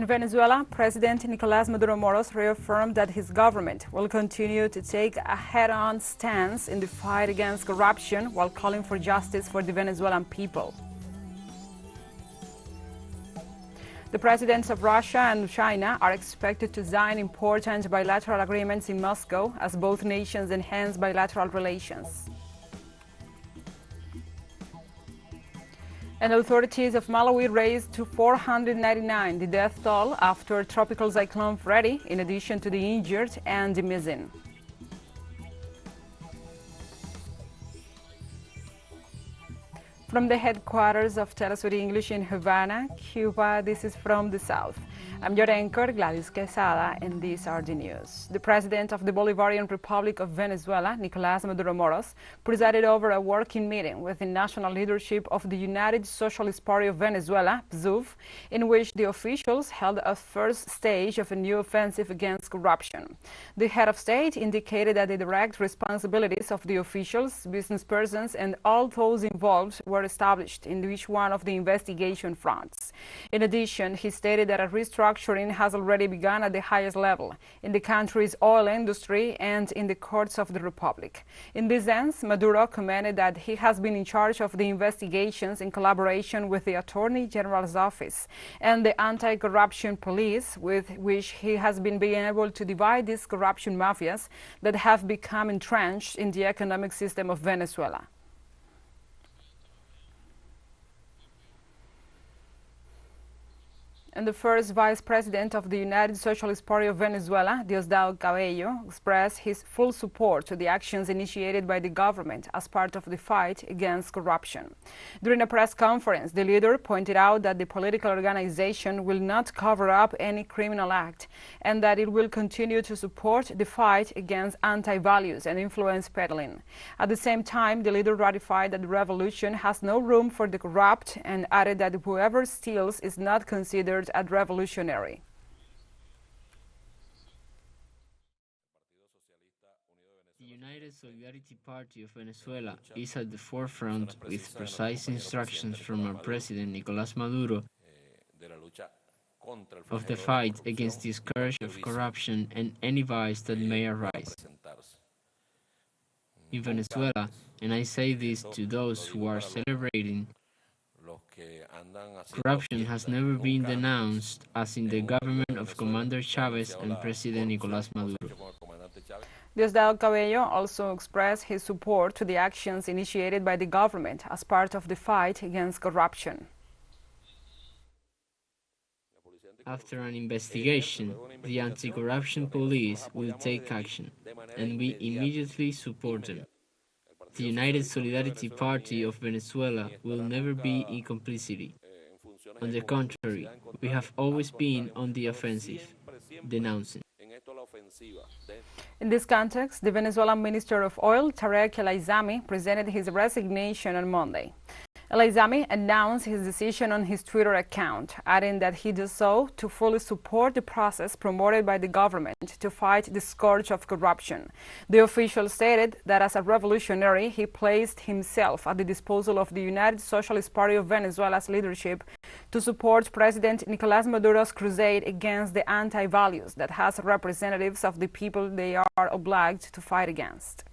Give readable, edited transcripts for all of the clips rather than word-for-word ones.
In Venezuela, President Nicolás Maduro reaffirmed that his government will continue to take a head-on stance in the fight against corruption while calling for justice for the Venezuelan people. The presidents of Russia and China are expected to sign important bilateral agreements in Moscow as both nations enhance bilateral relations. And authorities of Malawi raised to 499 the death toll after Tropical Cyclone Freddy, in addition to the injured and the missing. From the headquarters of TeleSUR English in Havana, Cuba, this is From the South. I'm your anchor, Gladys Quesada, and these are the news. The president of the Bolivarian Republic of Venezuela, Nicolás Maduro, presided over a working meeting with the national leadership of the United Socialist Party of Venezuela, PSUV, in which the officials held a first stage of a new offensive against corruption. The head of state indicated that the direct responsibilities of the officials, business persons, and all those involved were established in each one of the investigation fronts. In addition, he stated that a restructuring has already begun at the highest level in the country's oil industry and in the courts of the Republic. In this sense, Maduro commented that he has been in charge of the investigations in collaboration with the Attorney General's office and the anti-corruption police, with which he has been able to divide these corruption mafias that have become entrenched in the economic system of Venezuela. And the first vice president of the United Socialist Party of Venezuela, Diosdado Cabello, expressed his full support to the actions initiated by the government as part of the fight against corruption. During a press conference, the leader pointed out that the political organization will not cover up any criminal act and that it will continue to support the fight against anti-values and influence peddling. At the same time, the leader ratified that the revolution has no room for the corrupt and added that whoever steals is not considered as revolutionary. The United Solidarity Party of Venezuela is at the forefront with precise instructions from our president Nicolás Maduro of the fight against the scourge of corruption and any vice that may arise in Venezuela, and I say this to those who are celebrating. Corruption has never been denounced as in the government of Commander Chavez and President Nicolás Maduro. Diosdado Cabello also expressed his support to the actions initiated by the government as part of the fight against corruption. After an investigation, the anti-corruption police will take action, and we immediately support them. The United Solidarity Party of Venezuela will never be in complicity. On the contrary, we have always been on the offensive, denouncing. In this context, the Venezuelan Minister of Oil, Tarek El Aizami, presented his resignation on Monday. El Aizami announced his decision on his Twitter account, adding that he does so to fully support the process promoted by the government to fight the scourge of corruption. The official stated that as a revolutionary, he placed himself at the disposal of the United Socialist Party of Venezuela's leadership to support President Nicolás Maduro's crusade against the anti-values that has representatives of the people they are obliged to fight against.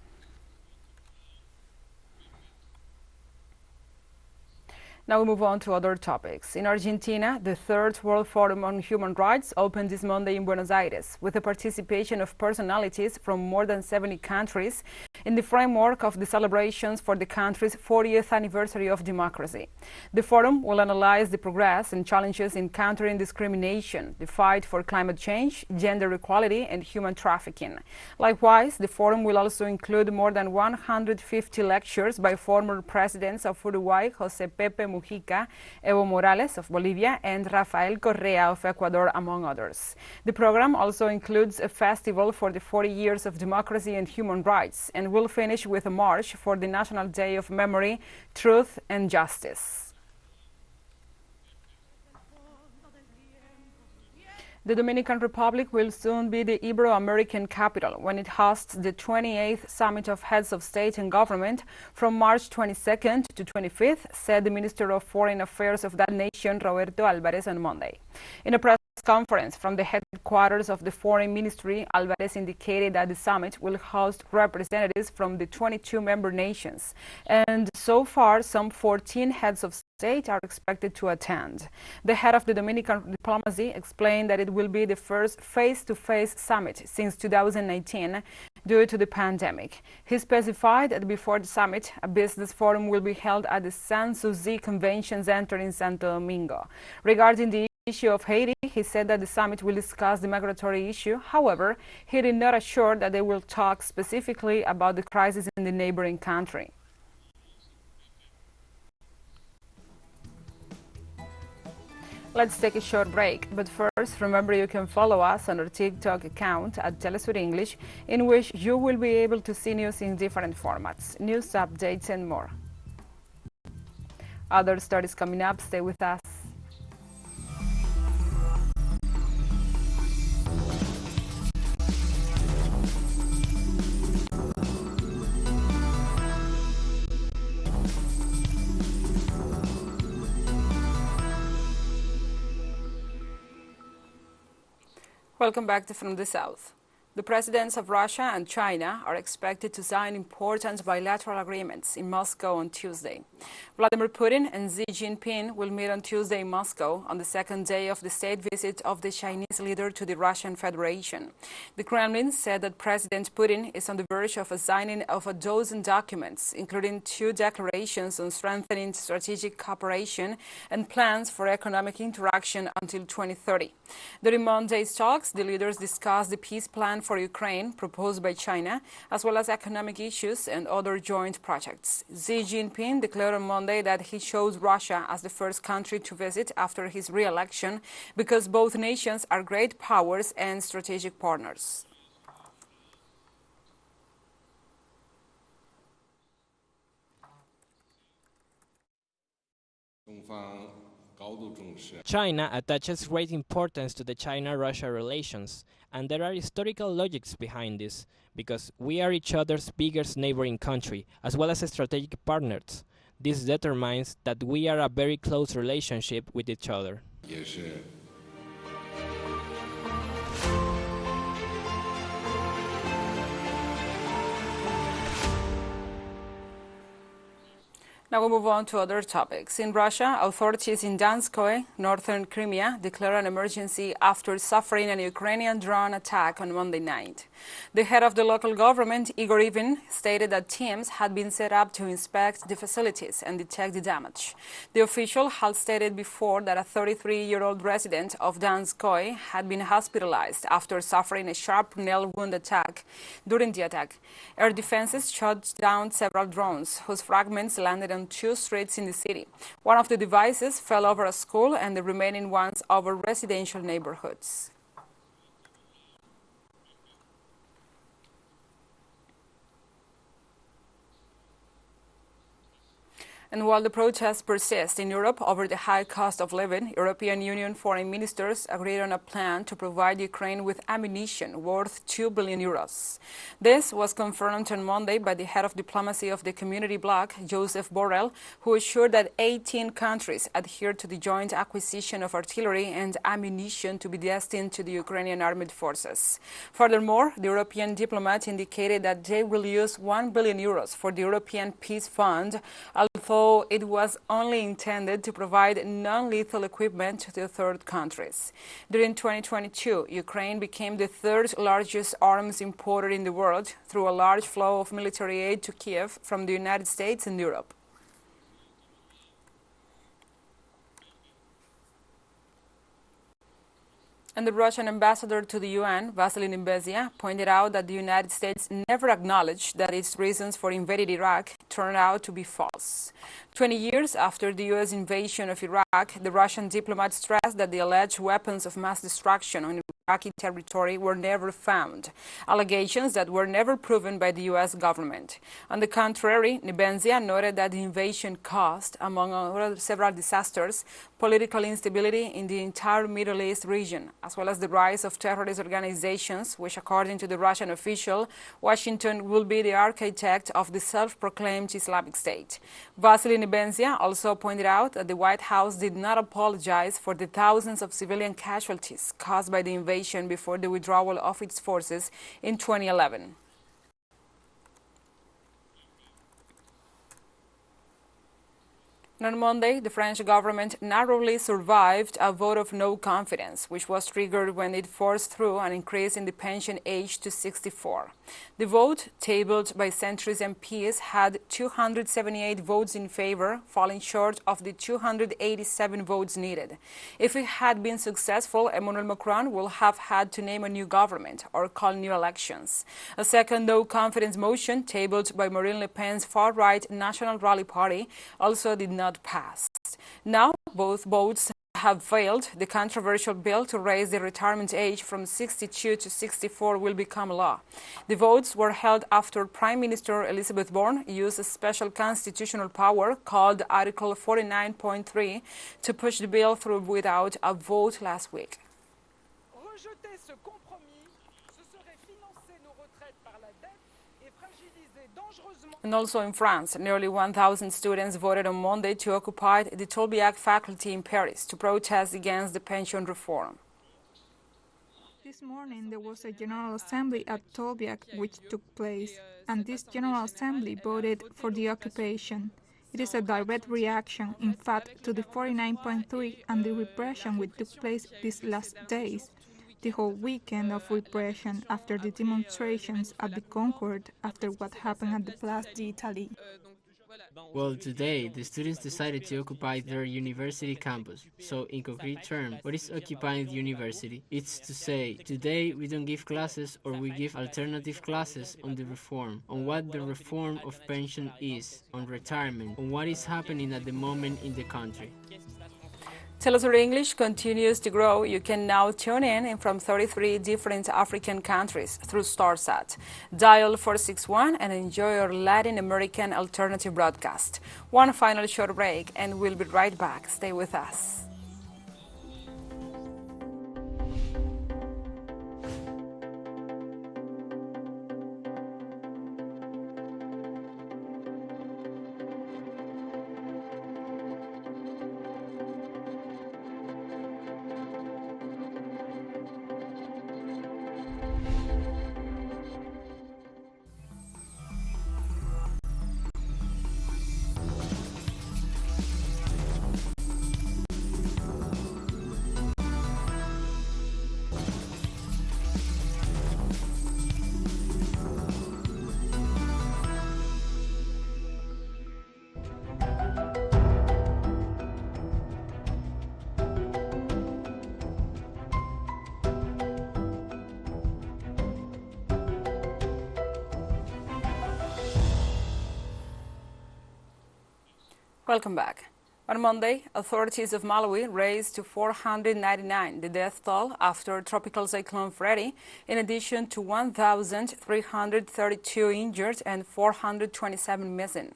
Now we move on to other topics. In Argentina, the Third World Forum on Human Rights opened this Monday in Buenos Aires with the participation of personalities from more than 70 countries in the framework of the celebrations for the country's 40th anniversary of democracy. The forum will analyze the progress and challenges in countering discrimination, the fight for climate change, gender equality, and human trafficking. Likewise, the forum will also include more than 150 lectures by former presidents of Uruguay, José Pepe Mujica, Evo Morales of Bolivia, and Rafael Correa of Ecuador, among others. The program also includes a festival for the 40 years of democracy and human rights, and will finish with a march for the National Day of Memory, Truth and Justice. The Dominican Republic will soon be the Ibero-American capital when it hosts the 28th Summit of Heads of State and Government from March 22nd to 25th, said the Minister of Foreign Affairs of that nation, Roberto Álvarez, on Monday. In a press conference from the headquarters of the Foreign Ministry, Alvarez indicated that the summit will host representatives from the 22 member nations. And so far, some 14 heads of state are expected to attend. The head of the Dominican diplomacy explained that it will be the first face-to-face summit since 2019 due to the pandemic. He specified that before the summit, a business forum will be held at the Sanssouci Convention Center in Santo Domingo. Regarding the issue of Haiti, he said that the summit will discuss the migratory issue. However, he did not assure that they will talk specifically about the crisis in the neighboring country. Let's take a short break, but first remember you can follow us on our TikTok account at TeleSUR English, in which you will be able to see news in different formats, news updates and more. Other stories coming up, stay with us. Welcome back to From the South. The presidents of Russia and China are expected to sign important bilateral agreements in Moscow on Tuesday. Vladimir Putin and Xi Jinping will meet on Tuesday in Moscow on the second day of the state visit of the Chinese leader to the Russian Federation. The Kremlin said that President Putin is on the verge of a signing of a dozen documents, including 2 declarations on strengthening strategic cooperation and plans for economic interaction until 2030. During Monday's talks, the leaders discussed the peace plan for Ukraine proposed by China, as well as economic issues and other joint projects. Xi Jinping declared on Monday that he chose Russia as the first country to visit after his re-election because both nations are great powers and strategic partners. China attaches great importance to the China-Russia relations, and there are historical logics behind this, because we are each other's biggest neighboring country, as well as strategic partners. This determines that we are a very close relationship with each other. Now we move on to other topics. In Russia, authorities in Donskoy, northern Crimea, declared an emergency after suffering a Ukrainian drone attack on Monday night. The head of the local government, Igor Ivin, stated that teams had been set up to inspect the facilities and detect the damage. The official had stated before that a 33-year-old resident of Donskoy had been hospitalized after suffering a sharp nail wound attack. During the attack, air defenses shot down several drones, whose fragments landed on 2 streets in the city. One of the devices fell over a school and the remaining ones over residential neighborhoods. And while the protests persist in Europe over the high cost of living, European Union foreign ministers agreed on a plan to provide Ukraine with ammunition worth €2 billion. This was confirmed on Monday by the head of diplomacy of the community bloc, Joseph Borrell, who assured that 18 countries adhere to the joint acquisition of artillery and ammunition to be destined to the Ukrainian armed forces. Furthermore, the European diplomat indicated that they will use €1 billion for the European Peace Fund, although it was only intended to provide non-lethal equipment to third countries. During 2022, Ukraine became the 3rd largest arms importer in the world through a large flow of military aid to Kiev from the United States and Europe. And the Russian ambassador to the UN, Vasily Nebenzia, pointed out that the United States never acknowledged that its reasons for invading Iraq turned out to be false. 20 years after the U.S. invasion of Iraq, the Russian diplomat stressed that the alleged weapons of mass destruction on Iraqi territory were never found, allegations that were never proven by the U.S. government. On the contrary, Nibenzia noted that the invasion caused, among other several disasters, political instability in the entire Middle East region, as well as the rise of terrorist organizations, which, according to the Russian official, Washington will be the architect of the self-proclaimed Islamic State. Vasily Nibenzia also pointed out that the White House did not apologize for the thousands of civilian casualties caused by the invasion before the withdrawal of its forces in 2011. On Monday, the French government narrowly survived a vote of no confidence, which was triggered when it forced through an increase in the pension age to 64. The vote, tabled by centrist MPs, had 278 votes in favor, falling short of the 287 votes needed. If it had been successful, Emmanuel Macron would have had to name a new government or call new elections. A second no-confidence motion, tabled by Marine Le Pen's far-right National Rally Party, also did not pass. Now, both votes have failed. The controversial bill to raise the retirement age from 62 to 64 will become law. The votes were held after Prime Minister Elizabeth Borne used a special constitutional power called Article 49.3 to push the bill through without a vote last week. And also in France, nearly 1,000 students voted on Monday to occupy the Tolbiac faculty in Paris to protest against the pension reform. This morning there was a General Assembly at Tolbiac which took place, and this General Assembly voted for the occupation. It is a direct reaction, in fact, to the 49.3 and the repression which took place these last days. The whole weekend of repression after the demonstrations at the Concorde, after what happened at the Place d'Italie. Well, today, the students decided to occupy their university campus. So, in concrete terms, what is occupying the university? It's to say, today we don't give classes or we give alternative classes on the reform, on what the reform of pension is, on retirement, on what is happening at the moment in the country. TeleSUR English continues to grow. You can now tune in from 33 different African countries through StarSat. Dial 461 and enjoy our Latin American alternative broadcast. One final short break and we'll be right back. Stay with us. Welcome back. On Monday, authorities of Malawi raised to 499 the death toll after Tropical Cyclone Freddy, in addition to 1,332 injured and 427 missing.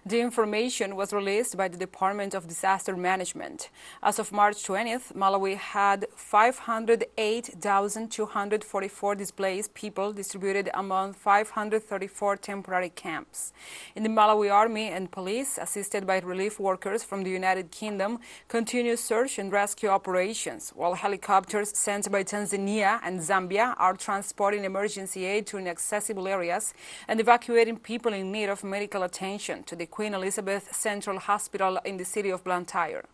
The information was released by the Department of Disaster Management. As of March 20th, Malawi had 508,244 displaced people distributed among 534 temporary camps. In the Malawi Army and Police, assisted by relief workers from the United Kingdom, continue search and rescue operations, while helicopters sent by Tanzania and Zambia are transporting emergency aid to inaccessible areas and evacuating people in need of medical attention to the Queen Elizabeth Central Hospital in the city of Blantyre.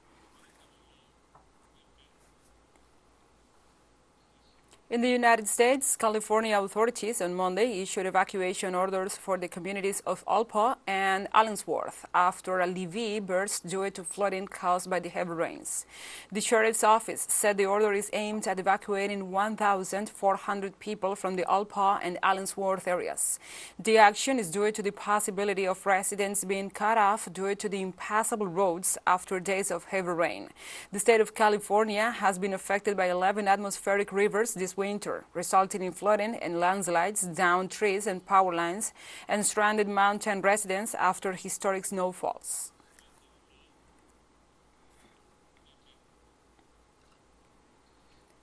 In the United States, California authorities on Monday issued evacuation orders for the communities of Alpa and Allensworth after a levee burst due to flooding caused by the heavy rains. The sheriff's office said the order is aimed at evacuating 1,400 people from the Alpa and Allensworth areas. The action is due to the possibility of residents being cut off due to the impassable roads after days of heavy rain. The state of California has been affected by 11 atmospheric rivers this winter, resulting in flooding and landslides, downed trees and power lines, and stranded mountain residents after historic snowfalls.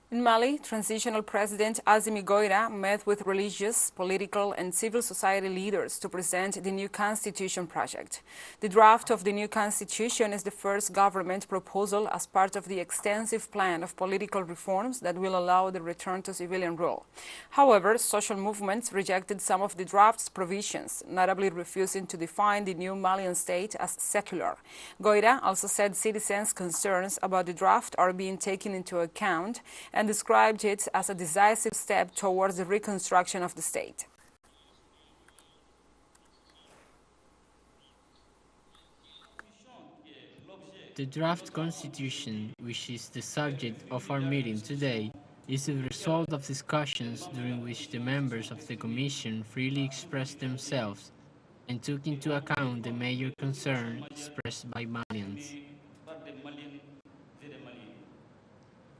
In Mali, transitional President Assimi Goïta met with religious, political and civil society leaders to present the new constitution project. The draft of the new constitution is the first government proposal as part of the extensive plan of political reforms that will allow the return to civilian rule. However, social movements rejected some of the draft's provisions, notably refusing to define the new Malian state as secular. Goïta also said citizens' concerns about the draft are being taken into account and described it as a decisive step towards the reconstruction of the state. The draft constitution, which is the subject of our meeting today, is the result of discussions during which the members of the Commission freely expressed themselves and took into account the major concerns expressed by Malians.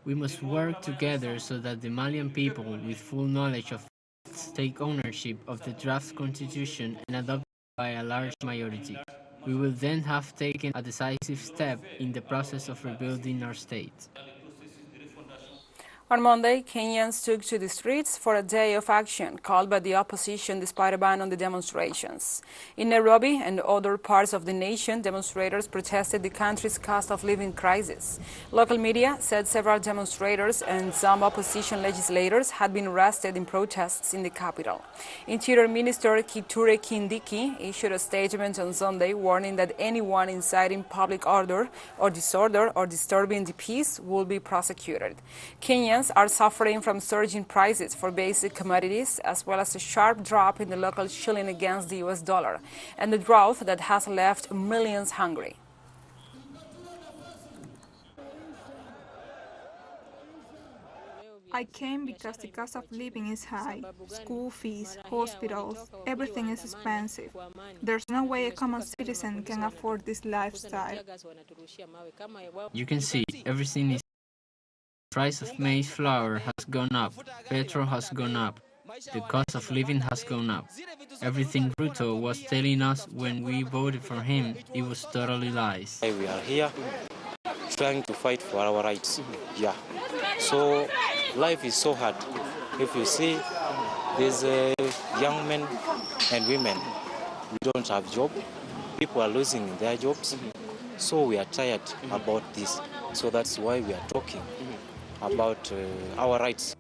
We must work together so that the Malian people, with full knowledge of facts, take ownership of the draft constitution and adopt it by a large majority. We will then have taken a decisive step in the process of rebuilding our state. On Monday, Kenyans took to the streets for a day of action called by the opposition despite a ban on the demonstrations. In Nairobi and other parts of the nation, demonstrators protested the country's cost of living crisis. Local media said several demonstrators and some opposition legislators had been arrested in protests in the capital. Interior Minister Kithure Kindiki issued a statement on Sunday warning that anyone inciting public order or disorder or disturbing the peace will be prosecuted. Kenyans are suffering from surging prices for basic commodities, as well as a sharp drop in the local shilling against the US dollar, and the drought that has left millions hungry. I came because the cost of living is high. School fees, hospitals, everything is expensive. There's no way a common citizen can afford this lifestyle. You can see everything is. The price of maize flour has gone up, petrol has gone up, the cost of living has gone up. Everything Ruto was telling us when we voted for him, it was totally lies. We are here trying to fight for our rights. Yeah. So life is so hard. If you see, there's young men and women who don't have job. People are losing their jobs. So we are tired about this. So that's why we are talking about our rights.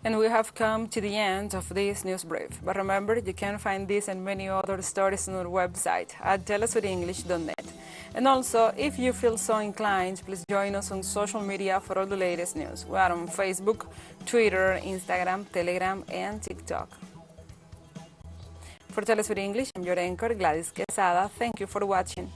And we have come to the end of this news brief. But remember, you can find this and many other stories on our website at telesurenglish.net. And also, if you feel so inclined, please join us on social media for all the latest news. We are on Facebook, Twitter, Instagram, Telegram, and TikTok. For TeleSUR English, I'm your anchor, Gladys Quesada. Thank you for watching.